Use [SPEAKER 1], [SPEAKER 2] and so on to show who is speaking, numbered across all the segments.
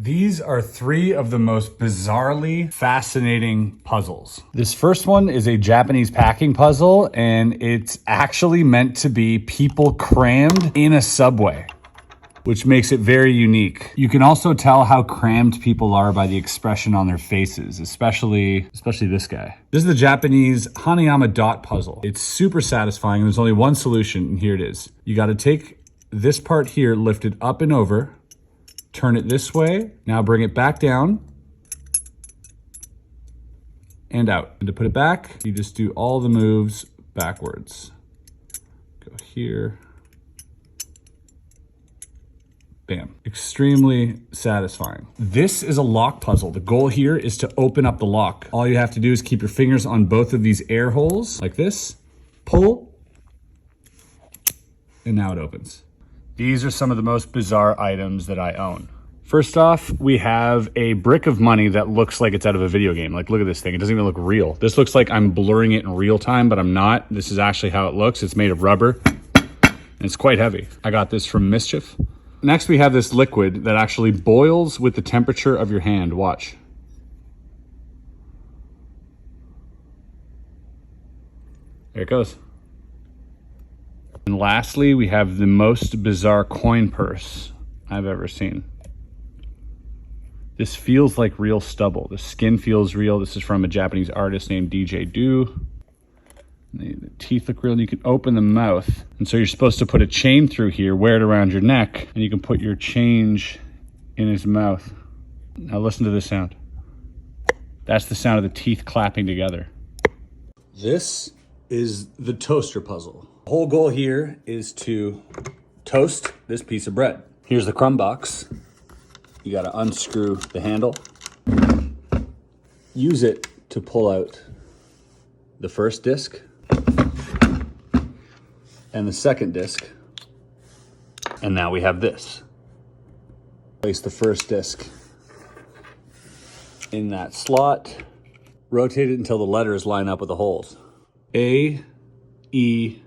[SPEAKER 1] These are three of the most bizarrely fascinating puzzles. This first one is a Japanese packing puzzle, and it's actually meant to be people crammed in a subway, which makes it very unique. You can also tell how crammed people are by the expression on their faces, especially this guy. This is the Japanese Hanayama dot puzzle. It's super satisfying, and there's only one solution, and here it is. You gotta take this part here, lift it up and over, turn it this way, now bring it back down and out. And to put it back, you just do all the moves backwards. Go here. Bam. Extremely satisfying. This is a lock puzzle. The goal here is to open up the lock. All you have to do is keep your fingers on both of these air holes like this, pull, and now it opens. These are some of the most bizarre items that I own. First off, we have a brick of money that looks like it's out of a video game. Like, look at this thing. It doesn't even look real. This looks like I'm blurring it in real time, but I'm not. This is actually how it looks. It's made of rubber, and it's quite heavy. I got this from Mischief. Next, we have this liquid that actually boils with the temperature of your hand. Watch. There it goes. And lastly, we have the most bizarre coin purse I've ever seen. This feels like real stubble. The skin feels real. This is from a Japanese artist named DJ Do. The teeth look real, and you can open the mouth. And so you're supposed to put a chain through here, wear it around your neck, and you can put your change in his mouth. Now listen to this sound. That's the sound of the teeth clapping together. This is the toaster puzzle. The whole goal here is to toast this piece of bread. Here's the crumb box. You gotta unscrew the handle. Use it to pull out the first disc and the second disc. And now we have this. Place the first disc in that slot. Rotate it until the letters line up with the holes. A, E,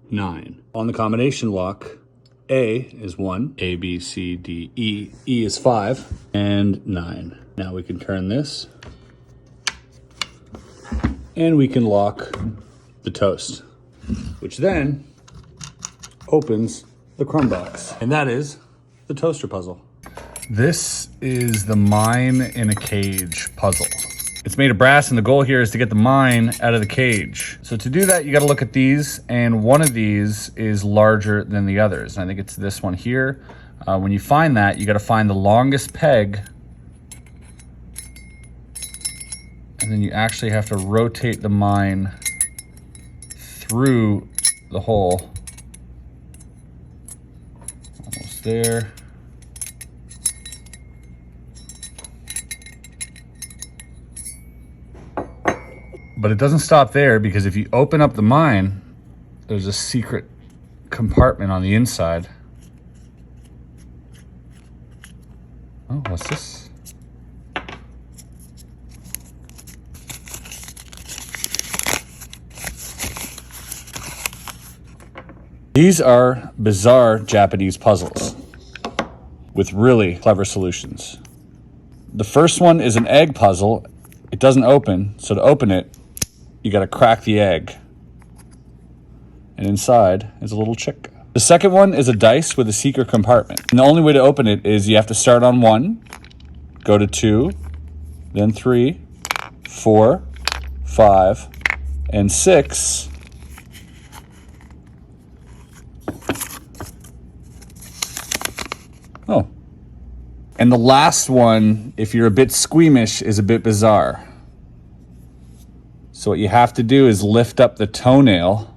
[SPEAKER 1] 9. On the combination lock, A is 1, A, B, C, D, E. E is 5, and 9. Now we can turn this, and we can lock the toast, which then opens the crumb box. And that is the toaster puzzle. This is the mine in a cage puzzle. It's made of brass, and the goal here is to get the mine out of the cage. So to do that, you gotta look at these, and one of these is larger than the others. And I think it's this one here. When you find that, you gotta find the longest peg, and then you actually have to rotate the mine through the hole. Almost there. But it doesn't stop there, because if you open up the mine, there's a secret compartment on the inside. Oh, what's this? These are bizarre Japanese puzzles with really clever solutions. The first one is an egg puzzle. It doesn't open, so to open it, you gotta crack the egg. And inside is a little chick. The second one is a dice with a secret compartment. And the only way to open it is you have to start on 1, go to 2, then 3, 4, 5, and 6. Oh. And the last one, if you're a bit squeamish, is a bit bizarre. So what you have to do is lift up the toenail,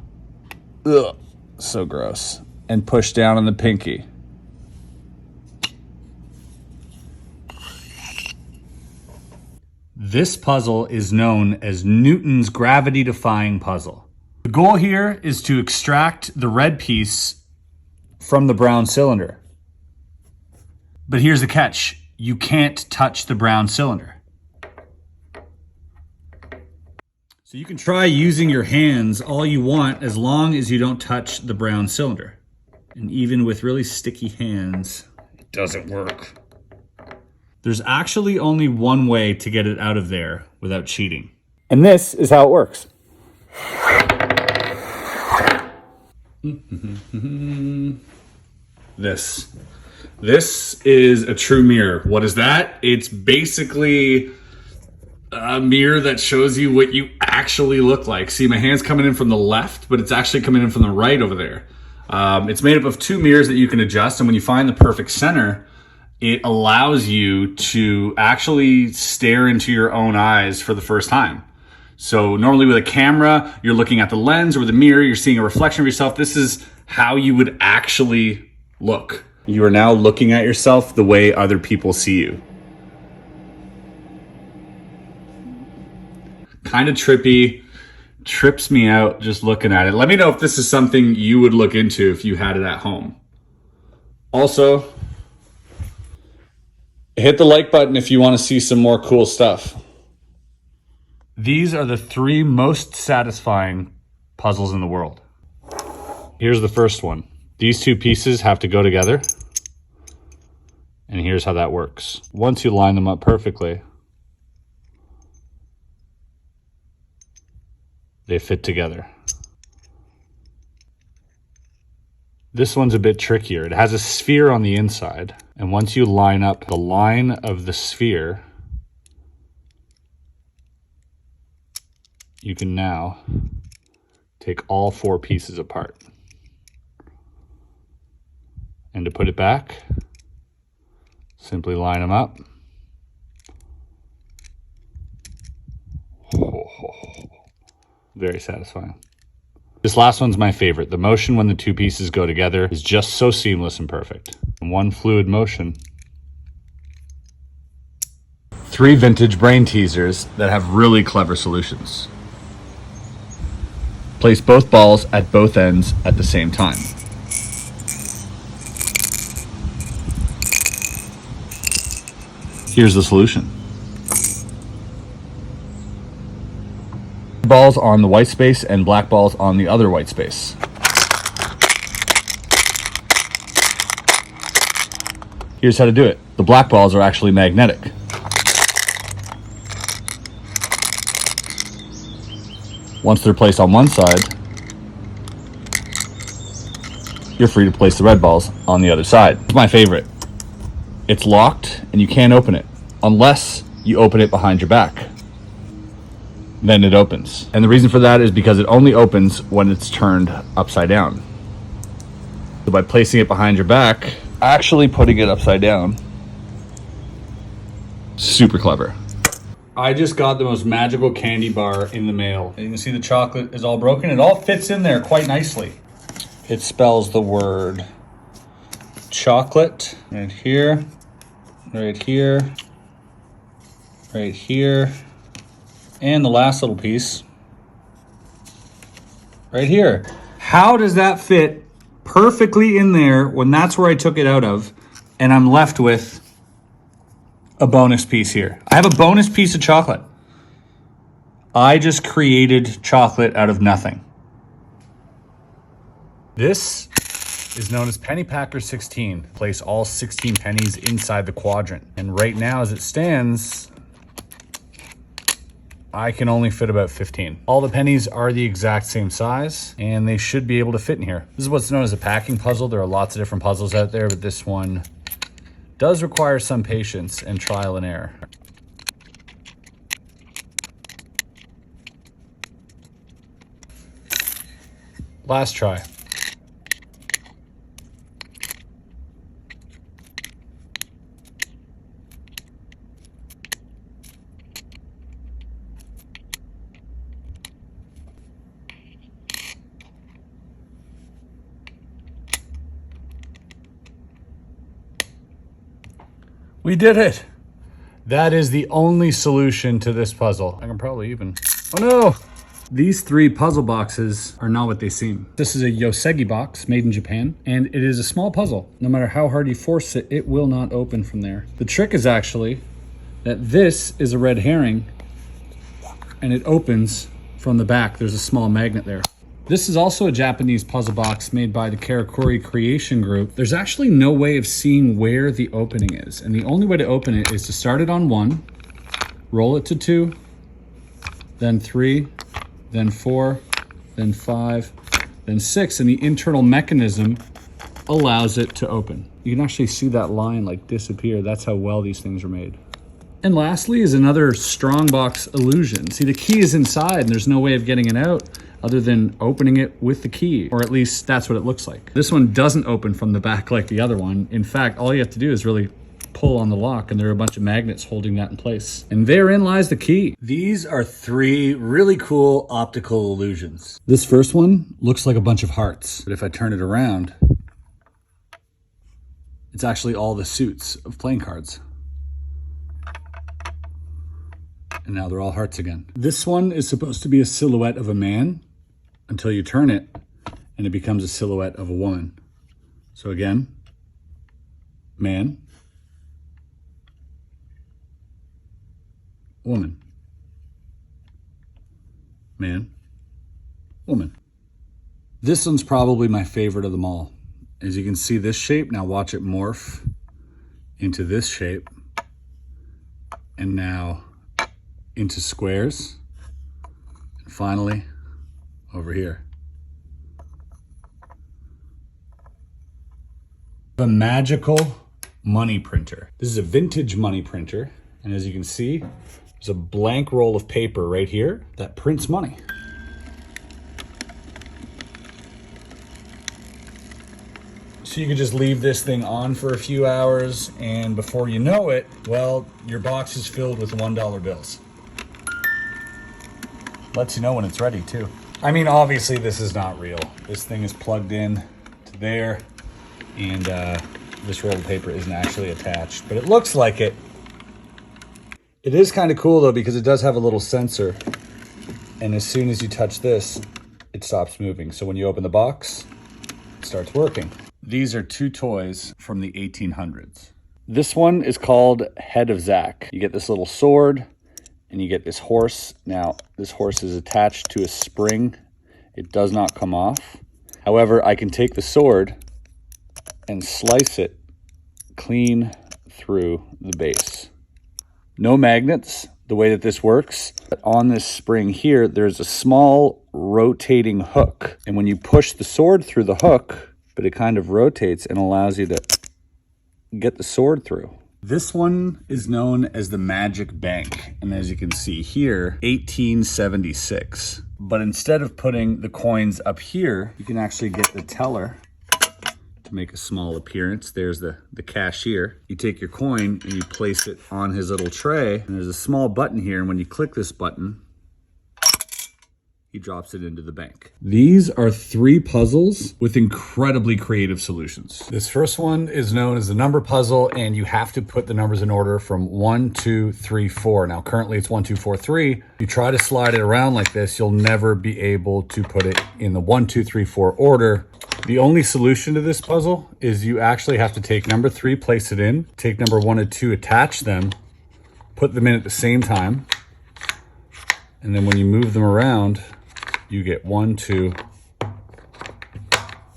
[SPEAKER 1] ugh, so gross, and push down on the pinky. This puzzle is known as Newton's gravity-defying puzzle. The goal here is to extract the red piece from the brown cylinder. But here's the catch. You can't touch the brown cylinder. So you can try using your hands all you want, as long as you don't touch the brown cylinder. And even with really sticky hands, it doesn't work. There's actually only one way to get it out of there without cheating. And this is how it works. This is a true mirror. What is that? It's basically a mirror that shows you what you actually look like. See, my hand's coming in from the left, but it's actually coming in from the right over there. It's made up of two mirrors that you can adjust, and when you find the perfect center, it allows you to actually stare into your own eyes for the first time. So normally with a camera, you're looking at the lens, or with a mirror, you're seeing a reflection of yourself. This is how you would actually look. You are now looking at yourself the way other people see you. Kind of trippy, trips me out just looking at it. Let me know if this is something you would look into if you had it at home. Also, hit the like button if you want to see some more cool stuff. These are the 3 most satisfying puzzles in the world. Here's the first one. These 2 pieces have to go together. And here's how that works. Once you line them up perfectly, they fit together. This one's a bit trickier. It has a sphere on the inside. And once you line up the line of the sphere, you can now take all 4 pieces apart. And to put it back, simply line them up. Very satisfying. This last one's my favorite. The motion when the 2 pieces go together is just so seamless and perfect. One fluid motion. 3 vintage brain teasers that have really clever solutions. Place both balls at both ends at the same time. Here's the solution. Balls on the white space and black balls on the other white space. Here's how to do it. The black balls are actually magnetic. Once they're placed on one side, you're free to place the red balls on the other side. It's my favorite. It's locked and you can't open it unless you open it behind your back. Then it opens. And the reason for that is because it only opens when it's turned upside down. So by placing it behind your back, actually putting it upside down, super clever. I just got the most magical candy bar in the mail. And you can see the chocolate is all broken. It all fits in there quite nicely. It spells the word chocolate right here, right here, right here, and the last little piece right here. How does that fit perfectly in there when that's where I took it out of, and I'm left with a bonus piece here? I have a bonus piece of chocolate. I just created chocolate out of nothing. This is known as Penny Packer 16. Place all 16 pennies inside the quadrant. And right now, as it stands, I can only fit about 15. All the pennies are the exact same size, and they should be able to fit in here. This is what's known as a packing puzzle. There are lots of different puzzles out there, but this one does require some patience and trial and error. Last try. We did it. That is the only solution to this puzzle. I can probably even, oh no! These 3 puzzle boxes are not what they seem. This is a Yosegi box made in Japan, and it is a small puzzle. No matter how hard you force it, it will not open from there. The trick is actually that this is a red herring, and it opens from the back. There's a small magnet there. This is also a Japanese puzzle box made by the Karakuri Creation Group. There's actually no way of seeing where the opening is. And the only way to open it is to start it on 1, roll it to 2, then 3, then 4, then 5, then 6, and the internal mechanism allows it to open. You can actually see that line like disappear. That's how well these things are made. And lastly is another strongbox illusion. See, the key is inside and there's no way of getting it out other than opening it with the key, or at least that's what it looks like. This one doesn't open from the back like the other one. In fact, all you have to do is really pull on the lock and there are a bunch of magnets holding that in place. And therein lies the key. These are 3 really cool optical illusions. This first one looks like a bunch of hearts, but if I turn it around, it's actually all the suits of playing cards. And now they're all hearts again. This one is supposed to be a silhouette of a man until you turn it and it becomes a silhouette of a woman. So again, man, woman, man, woman. This one's probably my favorite of them all. As you can see this shape, now watch it morph into this shape and now into squares, and finally over here. The magical money printer. This is a vintage money printer, and as you can see, there's a blank roll of paper right here that prints money. So you could just leave this thing on for a few hours, and before you know it, well, your box is filled with $1 bills. Lets you know when it's ready too. I mean, obviously this is not real. This thing is plugged in to there, and this roll of paper isn't actually attached, but it looks like it. It is kind of cool though, because it does have a little sensor, and as soon as you touch this, it stops moving. So when you open the box, it starts working. These are 2 toys from the 1800s. This one is called Head of Zack. You get this little sword and you get this horse. Now, this horse is attached to a spring. It does not come off. However, I can take the sword and slice it clean through the base. No magnets, the way that this works. But on this spring here, there's a small rotating hook. And when you push the sword through the hook, but it kind of rotates and allows you to get the sword through. This one is known as the Magic Bank. And as you can see here, 1876. But instead of putting the coins up here, you can actually get the teller to make a small appearance. There's the cashier. You take your coin and you place it on his little tray. And there's a small button here. And when you click this button, he drops it into the bank. These are 3 puzzles with incredibly creative solutions. This first one is known as the number puzzle, and you have to put the numbers in order from 1, 2, 3, 4. Now currently it's 1, 2, 4, 3. You try to slide it around like this, you'll never be able to put it in the 1, 2, 3, 4 order. The only solution to this puzzle is you actually have to take number 3, place it in, take number 1 and 2, attach them, put them in at the same time, and then when you move them around, you get 1, 2,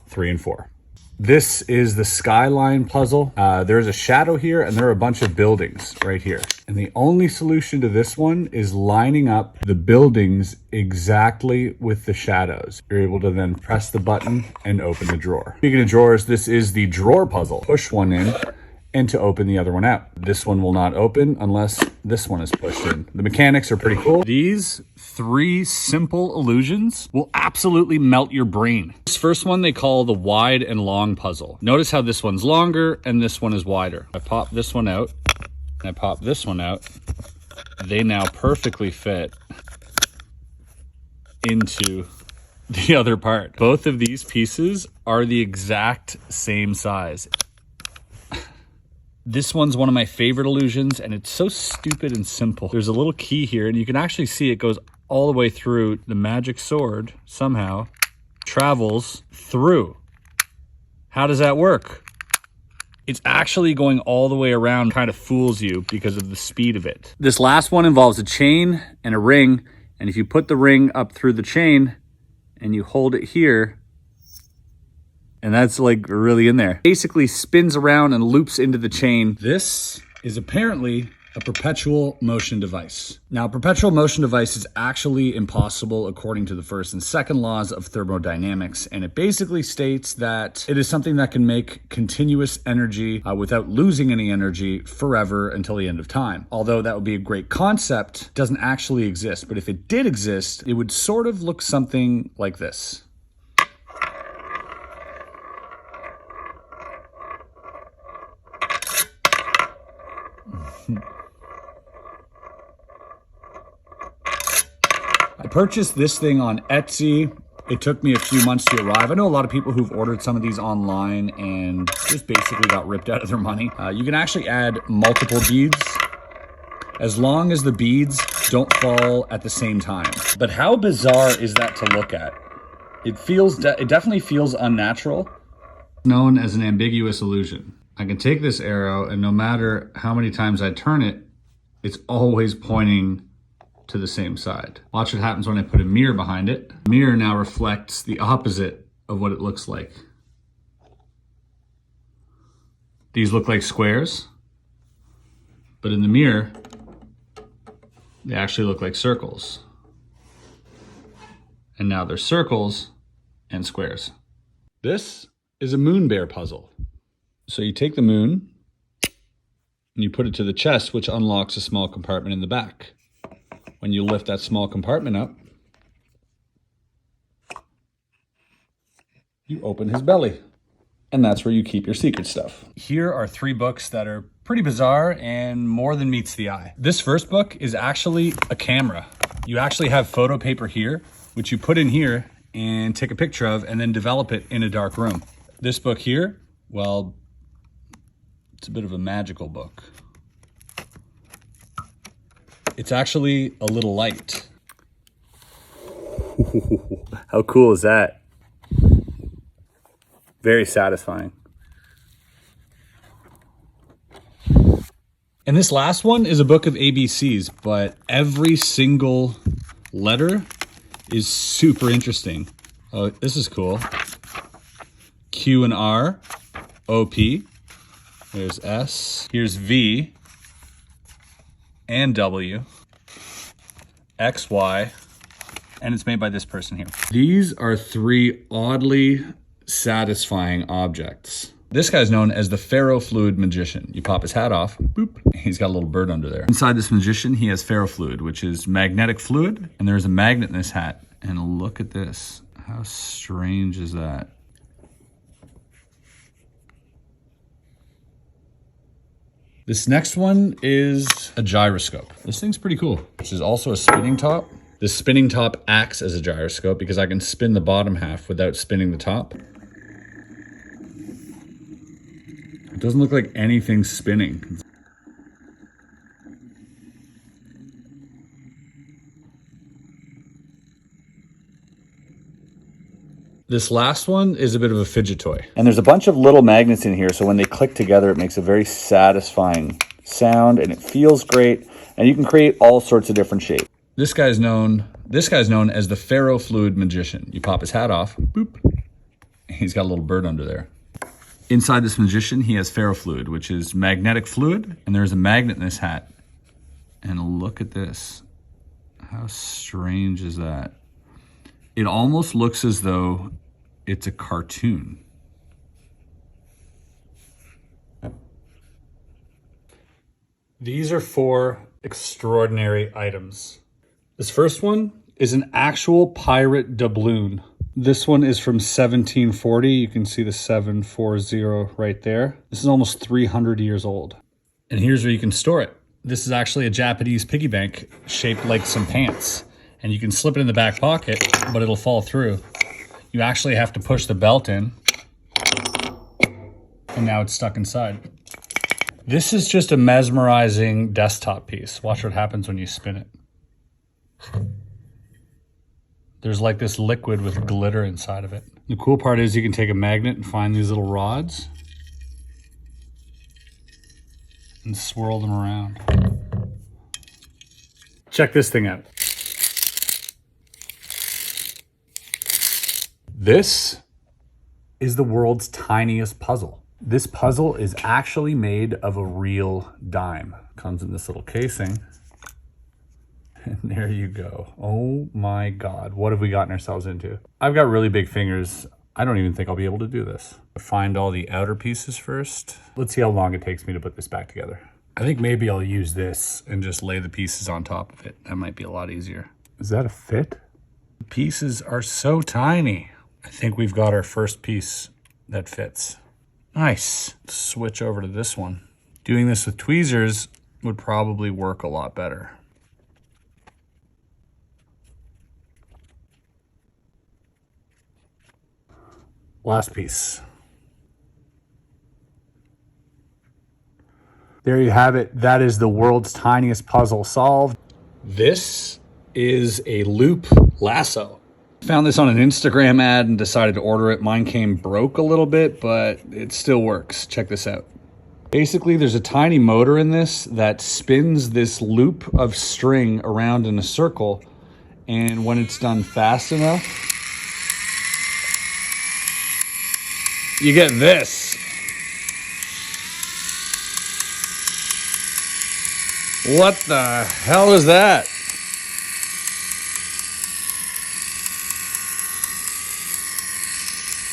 [SPEAKER 1] 3, and 4. This is the skyline puzzle. There's a shadow here and there are a bunch of buildings right here. And the only solution to this one is lining up the buildings exactly with the shadows. You're able to then press the button and open the drawer. Speaking of drawers, this is the drawer puzzle. Push one in and to open the other one out. This one will not open unless this one is pushed in. The mechanics are pretty cool. These 3 simple illusions will absolutely melt your brain. This first one they call the wide and long puzzle. Notice how this one's longer and this one is wider. I pop this one out and I pop this one out. They now perfectly fit into the other part. Both of these pieces are the exact same size. This one's one of my favorite illusions, and it's so stupid and simple. There's a little key here, and you can actually see it goes all the way through. The magic sword somehow travels through. How does that work? It's actually going all the way around, kind of fools you because of the speed of it. This last one involves a chain and a ring, and if you put the ring up through the chain and you hold it here, and that's like really in there. Basically spins around and loops into the chain. This is apparently a perpetual motion device. Now, a perpetual motion device is actually impossible according to the first and second laws of thermodynamics, and it basically states that it is something that can make continuous energy without losing any energy forever until the end of time. Although that would be a great concept, it doesn't actually exist. But if it did exist, it would sort of look something like this. I purchased this thing on Etsy. It took me a few months to arrive. I know a lot of people who've ordered some of these online and just basically got ripped out of their money. You can actually add multiple beads as long as the beads don't fall at the same time. But how bizarre is that to look at? It definitely feels unnatural. Known as an ambiguous illusion. I can take this arrow and no matter how many times I turn it, it's always pointing to the same side. Watch what happens when I put a mirror behind it. The mirror now reflects the opposite of what it looks like. These look like squares, but in the mirror, they actually look like circles. And now they're circles and squares. This is a moon bear puzzle. So you take the moon and you put it to the chest, which unlocks a small compartment in the back. When you lift that small compartment up, you open his belly. And that's where you keep your secret stuff. Here are 3 books that are pretty bizarre and more than meets the eye. This first book is actually a camera. You actually have photo paper here, which you put in here and take a picture of and then develop it in a dark room. This book here, well, it's a bit of a magical book. It's actually a little light. How cool is that? Very satisfying. And this last one is a book of ABCs, but every single letter is super interesting. Oh, this is cool. Q and R, O, P. There's S. Here's V and W, X, Y, and it's made by this person here. These are 3 oddly satisfying objects. This guy's known as the Ferrofluid magician. You pop his hat off, boop, he's got a little bird under there. Inside this magician, he has ferrofluid, which is magnetic fluid, and there's a magnet in this hat. And look at this. How strange is that? This next one is a gyroscope. This thing's pretty cool. This is also a spinning top. This spinning top acts as a gyroscope because I can spin the bottom half without spinning the top. It doesn't look like anything's spinning. This last one is a bit of a fidget toy. And there's a bunch of little magnets in here, so when they click together, it makes a very satisfying sound, and it feels great, and you can create all sorts of different shapes. This guy's known as the Ferrofluid magician. You pop his hat off, boop, he's got a little bird under there. Inside this magician, he has ferrofluid, which is magnetic fluid, and there's a magnet in this hat. And look at this. How strange is that? It almost looks as though it's a cartoon. These are 4 extraordinary items. This first one is an actual pirate doubloon. This one is from 1740. You can see the 740 right there. This is almost 300 years old. And here's where you can store it. This is actually a Japanese piggy bank shaped like some pants. And you can slip it in the back pocket, but it'll fall through. You actually have to push the belt in. And now it's stuck inside. This is just a mesmerizing desktop piece. Watch what happens when you spin it. There's like this liquid with glitter inside of it. The cool part is you can take a magnet and find these little rods and swirl them around. Check this thing out. This is the world's tiniest puzzle. This puzzle is actually made of a real dime. Comes in this little casing. And there you go. Oh my God, what have we gotten ourselves into? I've got really big fingers. I don't even think I'll be able to do this. Find all the outer pieces first. Let's see how long it takes me to put this back together. I think maybe I'll use this and just lay the pieces on top of it. That might be a lot easier. Is that a fit? The pieces are so tiny. I think we've got our first piece that fits. Nice. Switch over to this one. Doing this with tweezers would probably work a lot better. Last piece. There you have it. That is the world's tiniest puzzle solved. This is a loop lasso. Found this on an Instagram ad and decided to order it. Mine came broke a little bit, but it still works. Check this out. Basically, there's a tiny motor in this that spins this loop of string around in a circle. And when it's done fast enough, you get this. What the hell is that?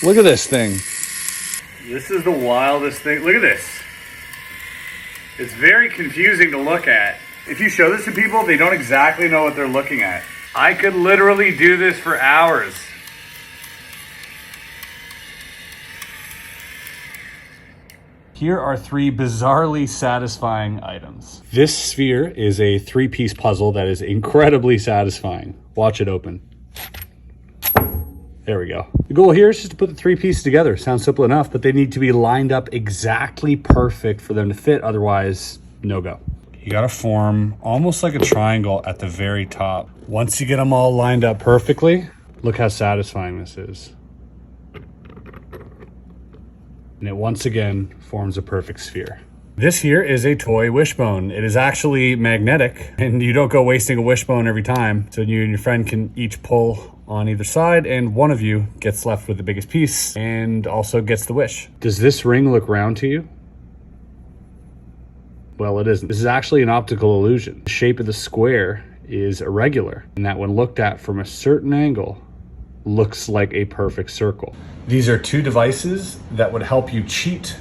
[SPEAKER 1] Look at this thing. This is the wildest thing. Look at this. It's very confusing to look at. If you show this to people, they don't exactly know what they're looking at. I could literally do this for hours. Here are 3 bizarrely satisfying items. This sphere is a 3-piece puzzle that is incredibly satisfying. Watch it open. There we go. The goal here is just to put the 3 pieces together. Sounds simple enough, but they need to be lined up exactly perfect for them to fit. Otherwise, no go. You gotta form almost like a triangle at the very top. Once you get them all lined up perfectly, look how satisfying this is. And it once again forms a perfect sphere. This here is a toy wishbone. It is actually magnetic, and you don't go wasting a wishbone every time. So you and your friend can each pull on either side, and one of you gets left with the biggest piece and also gets the wish. Does this ring look round to you? Well, it isn't. This is actually an optical illusion. The shape of the square is irregular, and that when looked at from a certain angle, looks like a perfect circle. These are 2 devices that would help you cheat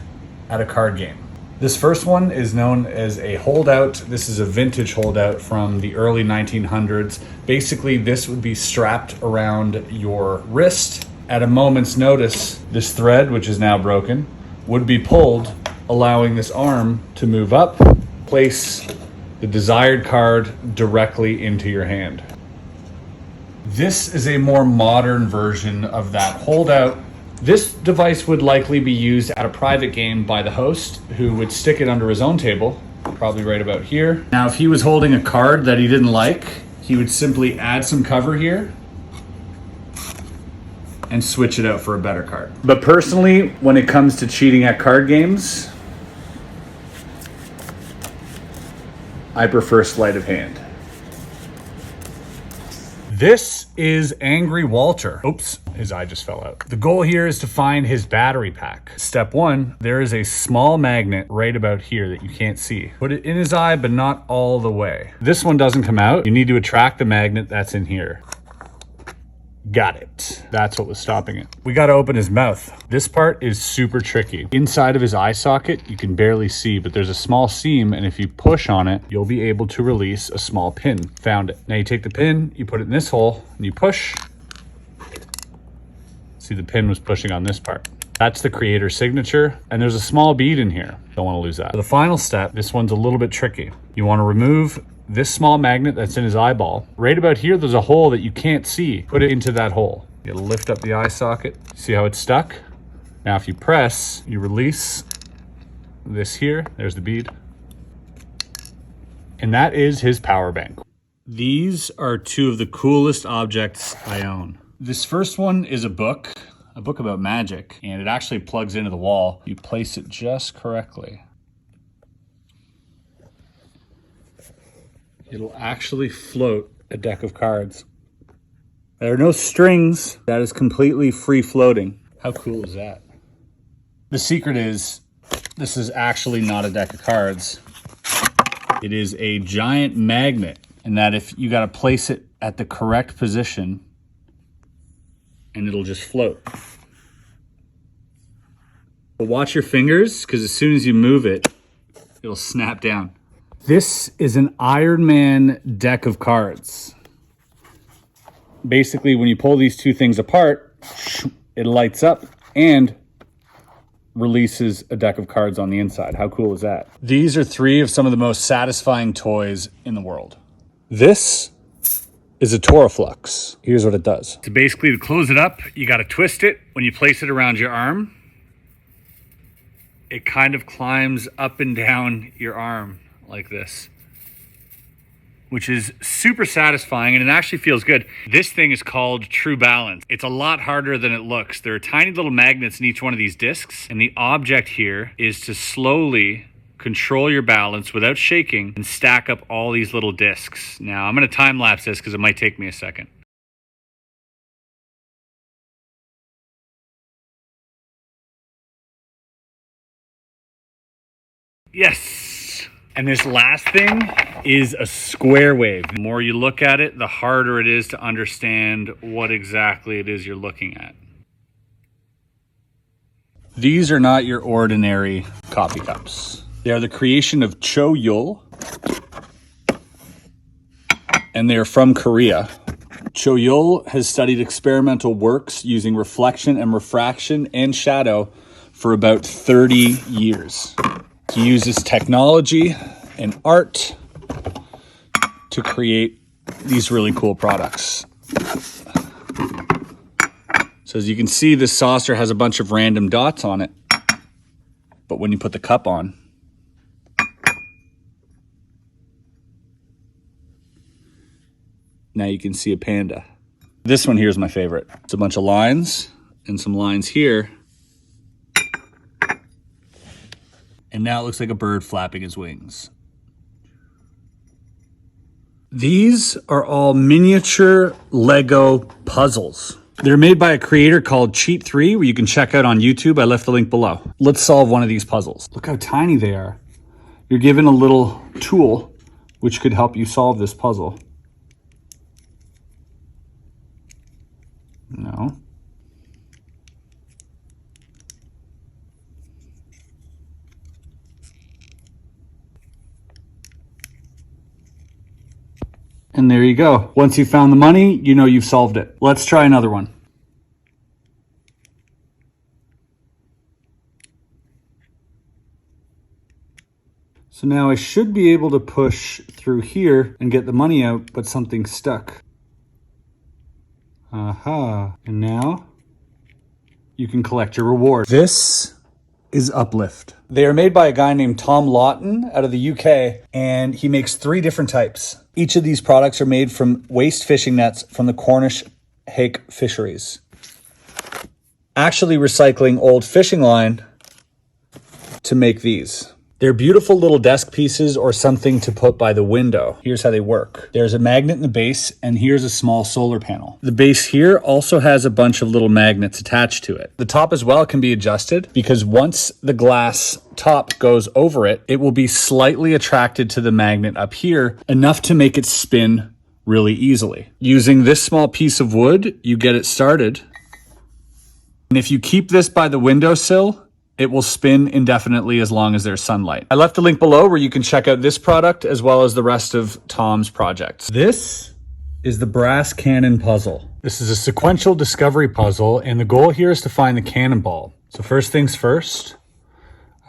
[SPEAKER 1] at a card game. This first one is known as a holdout. This is a vintage holdout from the early 1900s. Basically, this would be strapped around your wrist. At a moment's notice, this thread, which is now broken, would be pulled, allowing this arm to move up, place the desired card directly into your hand. This is a more modern version of that holdout. This device would likely be used at a private game by the host, who would stick it under his own table, probably right about here. Now, if he was holding a card that he didn't like, he would simply add some cover here and switch it out for a better card. But personally, when it comes to cheating at card games, I prefer sleight of hand. This is Angry Walter. Oops, his eye just fell out. The goal here is to find his battery pack. Step 1, there is a small magnet right about here that you can't see. Put it in his eye, but not all the way. This one doesn't come out. You need to attract the magnet that's in here. Got it. That's what was stopping it. We got to open his mouth. This part is super tricky. Inside of his eye socket, you can barely see, but there's a small seam, and if you push on it, you'll be able to release a small pin. Found it. Now you take the pin, you put it in this hole, and you push. See, the pin was pushing on this part. That's the creator's signature, and there's a small bead in here. Don't want to lose that. For the final step, this one's a little bit tricky. You want to remove this small magnet that's in his eyeball. Right about here, there's a hole that you can't see. Put it into that hole. You lift up the eye socket. See how it's stuck? Now, if you press, you release this here. There's the bead. And that is his power bank. These are 2 of the coolest objects I own. This first one is a book about magic, and it actually plugs into the wall. You place it just correctly. It'll actually float a deck of cards. There are no strings. That is completely free floating. How cool is that? The secret is, this is actually not a deck of cards. It is a giant magnet, and that if you got to place it at the correct position, and it'll just float. But watch your fingers, because as soon as you move it, it'll snap down. This is an Iron Man deck of cards. Basically, when you pull these two things apart, it lights up and releases a deck of cards on the inside. How cool is that? These are 3 of some of the most satisfying toys in the world. This is a Ferroflux. Here's what it does. So basically, to close it up, you got to twist it. When you place it around your arm, it kind of climbs up and down your arm like this, which is super satisfying, and it actually feels good. This thing is called True Balance. It's a lot harder than it looks. There are tiny little magnets in each one of these discs, and the object here is to slowly control your balance without shaking and stack up all these little discs. Now, I'm gonna time lapse this because it might take me a second. Yes! And this last thing is a square wave. The more you look at it, the harder it is to understand what exactly it is you're looking at. These are not your ordinary coffee cups. They are the creation of Cho Yul, and they are from Korea. Cho Yul has studied experimental works using reflection and refraction and shadow for about 30 years. He uses technology and art to create these really cool products. So as you can see, this saucer has a bunch of random dots on it, but when you put the cup on, now you can see a panda. This one here is my favorite. It's a bunch of lines and some lines here. And now it looks like a bird flapping his wings. These are all miniature Lego puzzles. They're made by a creator called Cheat3, where you can check out on YouTube. I left the link below. Let's solve one of these puzzles. Look how tiny they are. You're given a little tool which could help you solve this puzzle. No. And there you go. Once you've found the money, you know you've solved it. Let's try another one. So now I should be able to push through here and get the money out, but something's stuck. Aha. And now you can collect your reward. This is Uplift. They are made by a guy named Tom Lawton out of the UK, and he makes 3 different types. Each of these products are made from waste fishing nets from the Cornish hake fisheries. Actually recycling old fishing line to make these. They're beautiful little desk pieces or something to put by the window. Here's how they work. There's a magnet in the base, and here's a small solar panel. The base here also has a bunch of little magnets attached to it. The top as well can be adjusted, because once the glass top goes over it, it will be slightly attracted to the magnet up here, enough to make it spin really easily. Using this small piece of wood, you get it started. And if you keep this by the windowsill, it will spin indefinitely as long as there's sunlight. I left a link below where you can check out this product as well as the rest of Tom's projects. This is the brass cannon puzzle. This is a sequential discovery puzzle, and the goal here is to find the cannonball. So first things first,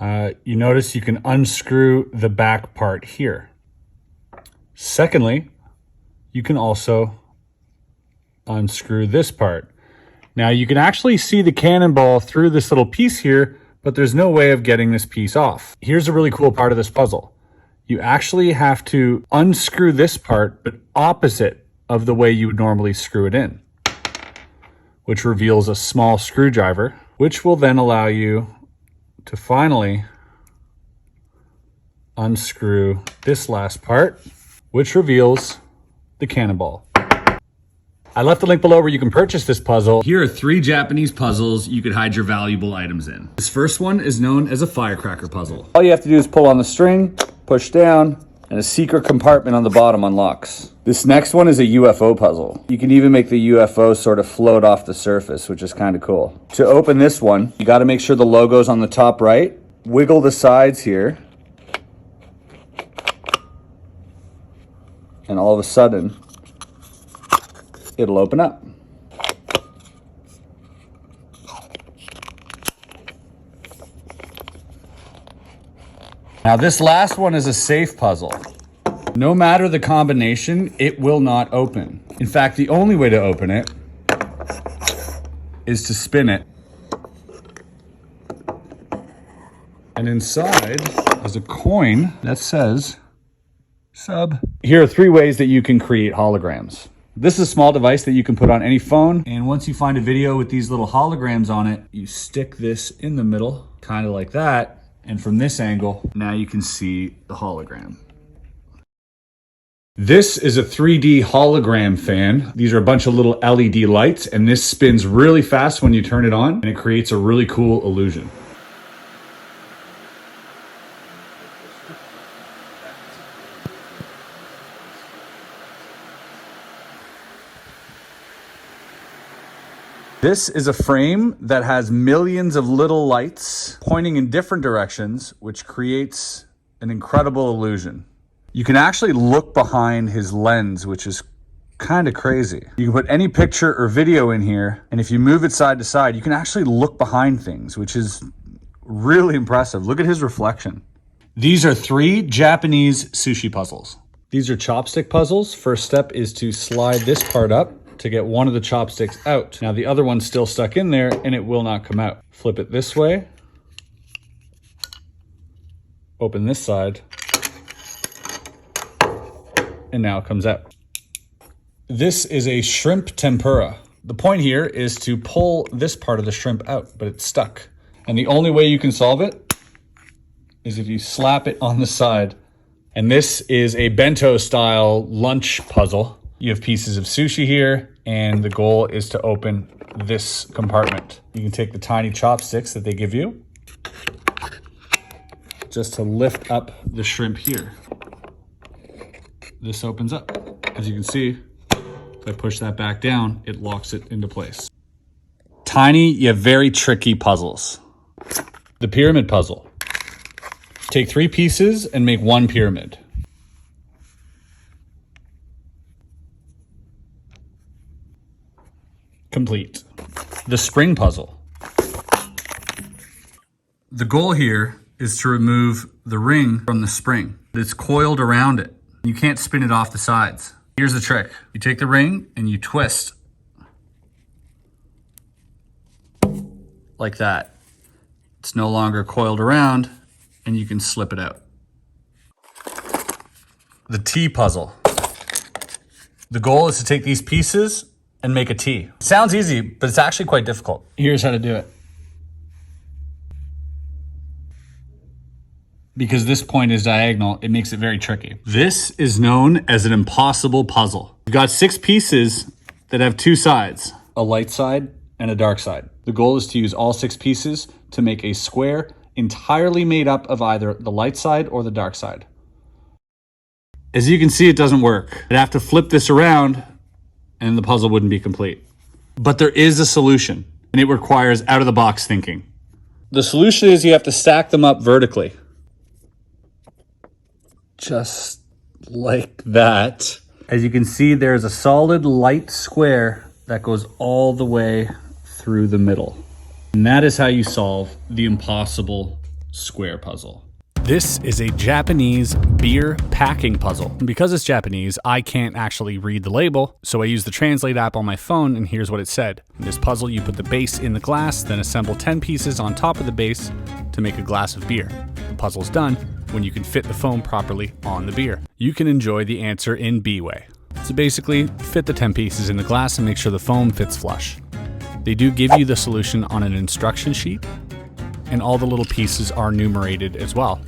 [SPEAKER 1] you notice you can unscrew the back part here. Secondly, you can also unscrew this part. Now you can actually see the cannonball through this little piece here, but there's no way of getting this piece off. Here's a really cool part of this puzzle. You actually have to unscrew this part, but opposite of the way you would normally screw it in, which reveals a small screwdriver, which will then allow you to finally unscrew this last part, which reveals the cannonball. I left the link below where you can purchase this puzzle. Here are 3 Japanese puzzles you could hide your valuable items in. This first one is known as a firecracker puzzle. All you have to do is pull on the string, push down, and a secret compartment on the bottom unlocks. This next one is a UFO puzzle. You can even make the UFO sort of float off the surface, which is kind of cool. To open this one, you got to make sure the logo's on the top right. Wiggle the sides here. And all of a sudden, it'll open up. Now this last one is a safe puzzle. No matter the combination, it will not open. In fact, the only way to open it is to spin it. And inside is a coin that says sub. Here are 3 ways that you can create holograms. This is a small device that you can put on any phone. And once you find a video with these little holograms on it, you stick this in the middle, kind of like that. And from this angle, now you can see the hologram. This is a 3D hologram fan. These are a bunch of little LED lights, and this spins really fast when you turn it on, and it creates a really cool illusion. This is a frame that has millions of little lights pointing in different directions, which creates an incredible illusion. You can actually look behind his lens, which is kind of crazy. You can put any picture or video in here, and if you move it side to side, you can actually look behind things, which is really impressive. Look at his reflection. These are 3 Japanese sushi puzzles. These are chopstick puzzles. First step is to slide this part up to get one of the chopsticks out. Now the other one's still stuck in there and it will not come out. Flip it this way. Open this side. And now it comes out. This is a shrimp tempura. The point here is to pull this part of the shrimp out, but it's stuck. And the only way you can solve it is if you slap it on the side. And this is a bento style lunch puzzle. You have pieces of sushi here, and the goal is to open this compartment. You can take the tiny chopsticks that they give you just to lift up the shrimp here. This opens up. As you can see, if I push that back down, it locks it into place. Tiny yet very tricky puzzles. The pyramid puzzle. Take 3 pieces and make 1 pyramid. Complete. The spring puzzle. The goal here is to remove the ring from the spring. It's coiled around it. You can't spin it off the sides. Here's the trick. You take the ring and you twist. Like that. It's no longer coiled around and you can slip it out. The T puzzle. The goal is to take these pieces and make a T. Sounds easy, but it's actually quite difficult. Here's how to do it. Because this point is diagonal, it makes it very tricky. This is known as an impossible puzzle. You've got 6 pieces that have 2 sides, a light side and a dark side. The goal is to use all 6 pieces to make a square entirely made up of either the light side or the dark side. As you can see, it doesn't work. I'd have to flip this around and the puzzle wouldn't be complete. But there is a solution, and it requires out-of-the-box thinking. The solution is you have to stack them up vertically. Just like that. As you can see, there's a solid light square that goes all the way through the middle. And that is how you solve the impossible square puzzle. This is a Japanese beer packing puzzle. And because it's Japanese, I can't actually read the label, so I use the Translate app on my phone, and here's what it said. In this puzzle, you put the base in the glass, then assemble 10 pieces on top of the base to make a glass of beer. The puzzle's done when you can fit the foam properly on the beer. You can enjoy the answer in B way. So basically, fit the 10 pieces in the glass and make sure the foam fits flush. They do give you the solution on an instruction sheet, and all the little pieces are numerated as well.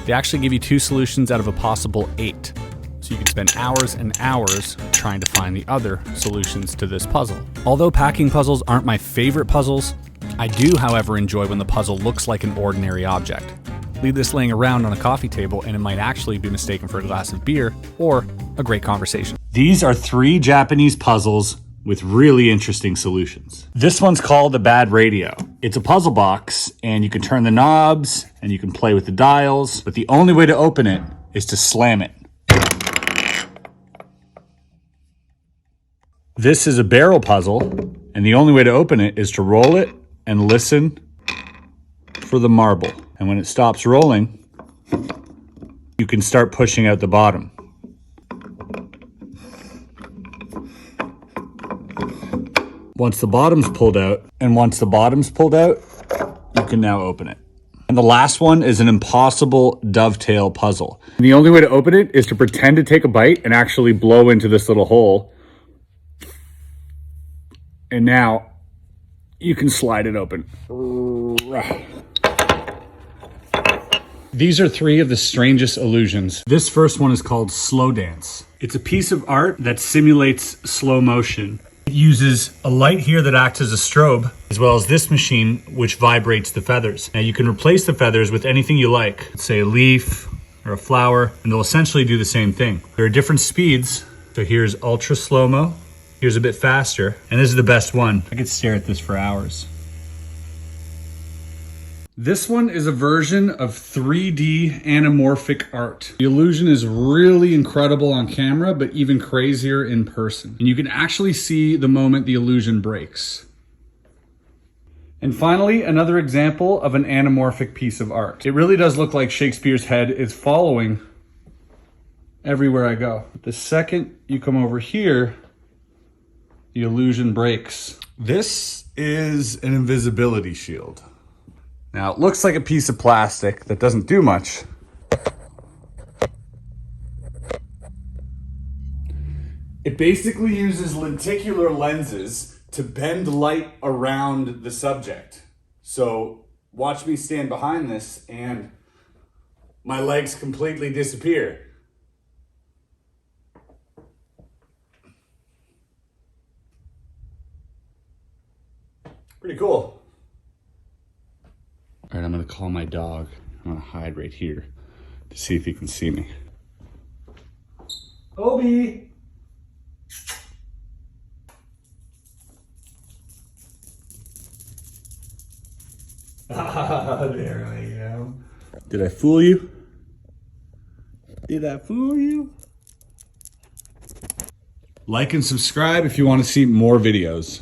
[SPEAKER 1] They actually give you 2 solutions out of a possible 8. So you can spend hours and hours
[SPEAKER 2] trying to find the other solutions to this puzzle. Although packing puzzles aren't my favorite puzzles, I do, however, enjoy when the puzzle looks like an ordinary object. Leave this laying around on a coffee table and it might actually be mistaken for a glass of beer or a great conversation.
[SPEAKER 1] These are 3 Japanese puzzles with really interesting solutions. This one's called the Bad Radio. It's a puzzle box and you can turn the knobs and you can play with the dials, but the only way to open it is to slam it. This is a barrel puzzle and the only way to open it is to roll it and listen for the marble. And when it stops rolling, you can start pushing out the bottom. Once the bottom's pulled out, you can now open it. And the last one is an impossible dovetail puzzle. And the only way to open it is to pretend to take a bite and actually blow into this little hole. And now you can slide it open. These are 3 of the strangest illusions. This first one is called Slow Dance. It's a piece of art that simulates slow motion. It uses a light here that acts as a strobe, as well as this machine, which vibrates the feathers. Now you can replace the feathers with anything you like, say a leaf or a flower, and they'll essentially do the same thing. There are different speeds. So here's ultra slow-mo, here's a bit faster, and this is the best one. I could stare at this for hours. This one is a version of 3D anamorphic art. The illusion is really incredible on camera, but even crazier in person. And you can actually see the moment the illusion breaks. And finally, another example of an anamorphic piece of art. It really does look like Shakespeare's head is following everywhere I go. The second you come over here, the illusion breaks. This is an invisibility shield. Now, it looks like a piece of plastic that doesn't do much. It basically uses lenticular lenses to bend light around the subject. So watch me stand behind this and my legs completely disappear. Pretty cool. All right, I'm gonna call my dog. I'm gonna hide right here to see if he can see me. Obi! Ah, there I am. Did I fool you? Did I fool you? Like and subscribe if you want to see more videos.